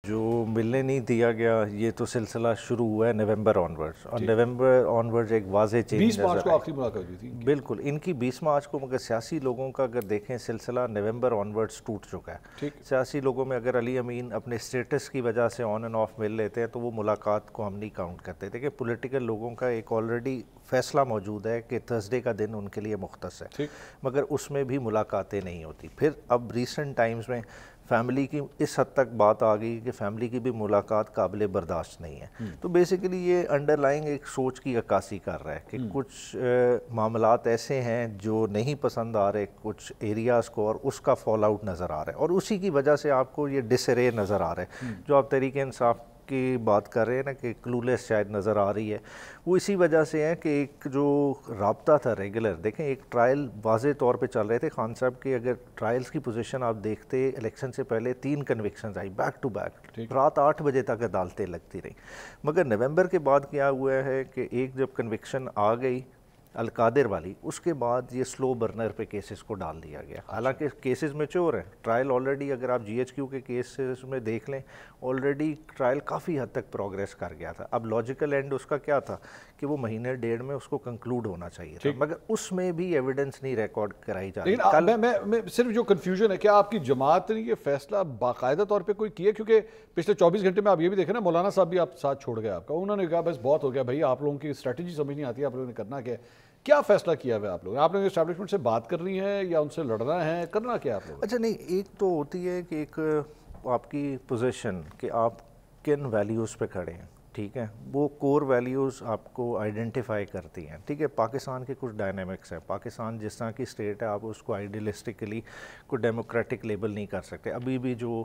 جو ملنے نہیں دیا گیا یہ تو سلسلہ شروع ہوا ہے نومبر آنورڈز، اور نومبر آنورڈز ایک واضح چینج 20 مارچ کو آخری ملاقات ہوئی تھی بالکل ان کی 20 مارچ کو، مگر سیاسی لوگوں کا اگر دیکھیں سلسلہ نومبر آنورڈز ٹوٹ چکا ہے۔ سیاسی لوگوں میں اگر علی امین اپنے اسٹیٹس کی وجہ سے آن اینڈ آف مل لیتے ہیں تو وہ ملاقات کو ہم نہیں کاؤنٹ کرتے تھے کہ پولیٹیکل لوگوں کا ایک آلریڈی فیصلہ موجود ہے کہ تھرسڈے کا دن ان کے لیے مختص ہے، مگر اس میں بھی ملاقاتیں نہیں ہوتی۔ پھر اب ریسنٹ ٹائمز میں فیملی کی اس حد تک بات آ گئی کہ فیملی کی بھی ملاقات قابل برداشت نہیں ہے، تو بیسیکلی یہ انڈر لائنگ ایک سوچ کی عکاسی کر رہا ہے کہ کچھ معاملات ایسے ہیں جو نہیں پسند آ رہے کچھ ایریاز کو، اور اس کا فال آؤٹ نظر آ رہا ہے، اور اسی کی وجہ سے آپ کو یہ ڈس ارے نظر آ رہا ہے جو آپ تحریک انصاف کی بات کر رہے ہیں نا کہ کلولیس شاید نظر آ رہی ہے، وہ اسی وجہ سے ہے کہ ایک جو رابطہ تھا ریگولر، دیکھیں ایک ٹرائل واضح طور پہ چل رہے تھے خان صاحب کے، اگر ٹرائلز کی پوزیشن آپ دیکھتے الیکشن سے پہلے 3 convictions I back to back, رات 8 بجے تک عدالتیں لگتی رہیں، مگر نومبر کے بعد کیا ہوا ہے کہ ایک جب کنوکشن آ گئی القادر والی، اس کے بعد یہ سلو برنر پہ کیسز کو ڈال دیا گیا، حالانکہ کیسز میچور ہیں، ٹرائل آلریڈی اگر آپ جی ایچ کیو کے کیسز میں دیکھ لیں آلریڈی ٹرائل کافی حد تک پروگریس کر گیا تھا، اب لاجیکل اینڈ اس کا کیا تھا کہ وہ مہینے ڈیڑھ میں اس کو کنکلوڈ ہونا چاہیے تھا، مگر اس میں بھی ایویڈنس نہیں ریکارڈ کرائی جا رہی۔ لیکن میں صرف جو کنفیوژن ہے، کیا آپ کی جماعت نے یہ فیصلہ باقاعدہ طور پہ کوئی کیا؟ کیونکہ پچھلے 24 گھنٹے میں آپ یہ بھی دیکھیں نا، مولانا صاحب بھی آپ ساتھ چھوڑ گئے، آپ کا انہوں نے کہا بس بہت ہو گیا بھائی، آپ لوگوں کی اسٹریٹجی سمجھ نہیں آتی، آپ لوگوں نے کرنا کیا فیصلہ کیا ہوا ہے آپ لوگوں نے؟ آپ لوگوں نے اسٹیبلشمنٹ سے بات کرنی ہے یا ان سے لڑنا ہے، کرنا کیا آپ لوگوں نے؟ اچھا نہیں، ایک تو ہوتی ہے کہ ایک آپ کی پوزیشن کہ آپ کن ویلیوز پہ کھڑے ہیں، ٹھیک ہے، وہ کور ویلیوز آپ کو آئیڈینٹیفائی کرتی ہیں، ٹھیک ہے، پاکستان کے کچھ ڈائنامکس ہیں، پاکستان جس طرح کی اسٹیٹ ہے آپ اس کو آئیڈیلسٹکلی کوئی ڈیموکریٹک لیبل نہیں کر سکتے، ابھی بھی جو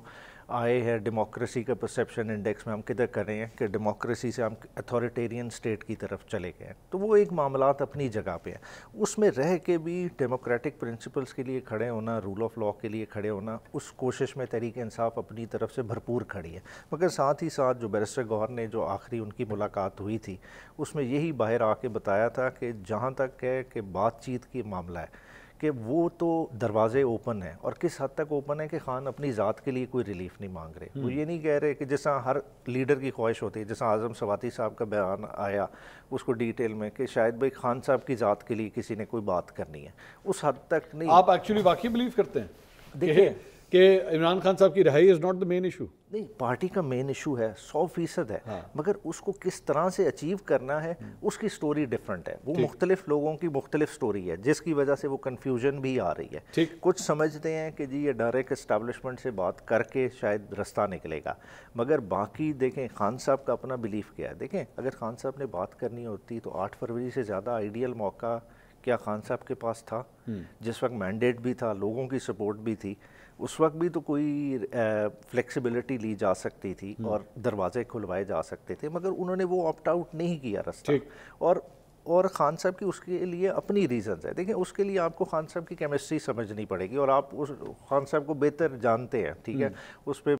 آئے ہے ڈیموکریسی کا پرسیپشن انڈیکس میں ہم کدھر کر رہے ہیں کہ ڈیموکریسی سے ہم اتھارٹیرین اسٹیٹ کی طرف چلے گئے ہیں، تو وہ ایک معاملات اپنی جگہ پہ ہیں، اس میں رہ کے بھی ڈیموکریٹک پرنسپلز کے لیے کھڑے ہونا، رول آف لاء کے لیے کھڑے ہونا، اس کوشش میں تحریک انصاف اپنی طرف سے بھرپور کھڑی ہے، مگر ساتھ ہی ساتھ جو بیرسٹر گوہر نے جو آخری ان کی ملاقات ہوئی تھی اس میں یہی باہر آ کے بتایا تھا کہ جہاں تک ہے کہ بات چیت کی معاملہ ہے کہ وہ تو دروازے اوپن ہیں، اور کس حد تک اوپن ہے کہ خان اپنی ذات کے لیے کوئی ریلیف نہیں مانگ رہے، وہ یہ نہیں کہہ رہے کہ جیسا ہر لیڈر کی خواہش ہوتی ہے، جیسا اعظم سواتی صاحب کا بیان آیا اس کو ڈیٹیل میں کہ شاید بھائی خان صاحب کی ذات کے لیے کسی نے کوئی بات کرنی ہے، اس حد تک نہیں۔ آپ ایکچولی واقعی بلیو کرتے ہیں دیکھیں کہ عمران خان صاحب کی رہائی is not the main issue? نہیں، پارٹی کا مین ایشو ہے 100% ہے، مگر اس کو کس طرح سے اچیو کرنا ہے اس کی سٹوری ڈیفرنٹ ہے، وہ مختلف لوگوں کی مختلف سٹوری ہے جس کی وجہ سے وہ کنفیوژن بھی آ رہی ہے، کچھ سمجھتے ہیں کہ جی یہ ڈائریکٹ اسٹیبلشمنٹ سے بات کر کے شاید رستہ نکلے گا، مگر باقی دیکھیں خان صاحب کا اپنا بلیف کیا ہے، دیکھیں اگر خان صاحب نے بات کرنی ہوتی تو 8 فروری سے زیادہ آئیڈیل موقع کیا خان صاحب کے پاس تھا؟ جس وقت مینڈیٹ بھی تھا، لوگوں کی سپورٹ بھی تھی، اس وقت بھی تو کوئی فلیکسیبلٹی لی جا سکتی تھی اور دروازے کھلوائے جا سکتے تھے، مگر انہوں نے وہ آپٹ آؤٹ نہیں کیا رستہ، اور خان صاحب کی اس کے لیے اپنی ریزنز ہے، دیکھیں اس کے لیے آپ کو خان صاحب کی کیمسٹری سمجھنی پڑے گی، اور آپ اس خان صاحب کو بہتر جانتے ہیں، ٹھیک ہے، اس پہ